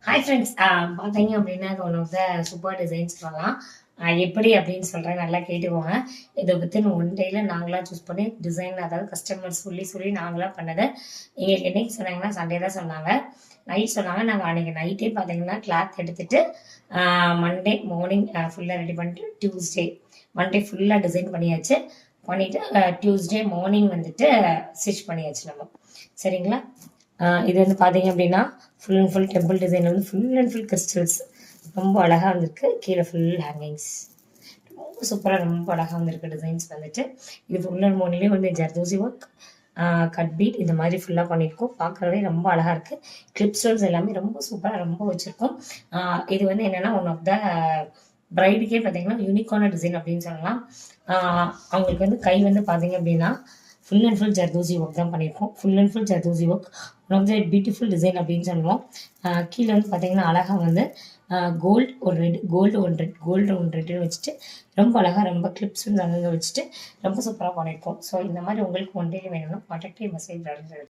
Hi friends. பார்த்தீங்க அப்படின்னா இது one of the super designs சொல்லலாம். எப்படி அப்படின்னு சொல்கிறேன், நல்லா கேட்டுக்கோங்க. இதை வித்தின் ஒன் டேயில் நாங்களாக சூஸ் பண்ணி டிசைன், அதாவது கஸ்டமர்ஸ் சொல்லி சொல்லி நாங்களாக பண்ணது. எங்களுக்கு என்னைக்கு சொன்னாங்கன்னா சண்டே தான் சொன்னாங்க. நைட் சொன்னாங்க. நாங்கள் அன்றைக்கி நைட்டே பார்த்தீங்கன்னா கிளாத் எடுத்துகிட்டு மண்டே மார்னிங் ஃபுல்லாக ரெடி பண்ணிட்டு மண்டே ஃபுல்லாக டிசைன் பண்ணியாச்சு. பண்ணிவிட்டு டியூஸ்டே மார்னிங் வந்துட்டு ஸ்டிச் பண்ணியாச்சு நம்ம. சரிங்களா? இது வந்து பார்த்தீங்க அப்படின்னா full and full temple design வந்து ஃபுல் அண்ட் ஃபுல் கிறிஸ்டல்ஸ் ரொம்ப அழகாக வந்திருக்கு. கீழே ஃபுல் ஹேங்கிங்ஸ் ரொம்ப சூப்பராக ரொம்ப அழகாக வந்திருக்கு. டிசைன்ஸ் வந்துட்டு இது ஃபுல் அண்ட் மோனிலே வந்து ஜர்தோசி ஒர்க், கட் பீட் இந்த மாதிரி ஃபுல்லாக பண்ணியிருக்கோம். பார்க்குறதே ரொம்ப அழகாக இருக்குது. கிளிப் ஸ்டோன்ஸ் எல்லாமே ரொம்ப சூப்பராக ரொம்ப வச்சுருக்கோம். இது வந்து என்னென்னா ஒன் ஆஃப் த ப்ரைடுக்கே பார்த்தீங்கன்னா யூனிக்கான டிசைன் அப்படின்னு சொல்லலாம். அவங்களுக்கு வந்து கை வந்து பார்த்தீங்க அப்படின்னா full and full zardozi work தான் பண்ணியிருக்கோம். Full and full zardozi work one of the beautiful design அப்படின்னு சொல்லுவோம். கீழே வந்து பார்த்தீங்கன்னா அழகாக வந்து கோல்டு ஒரு ரெட், கோல்டு ஒன் ரெட்டுன்னு வச்சுட்டு ரொம்ப அழகாக ரொம்ப கிளிப்ஸ் வந்து அங்கங்கே வச்சுட்டு ரொம்ப சூப்பராக பண்ணியிருக்கோம். ஸோ இந்த மாதிரி உங்களுக்கு ஒன் டே வேணும்னா கான்டாக்ட் மெசேஜ்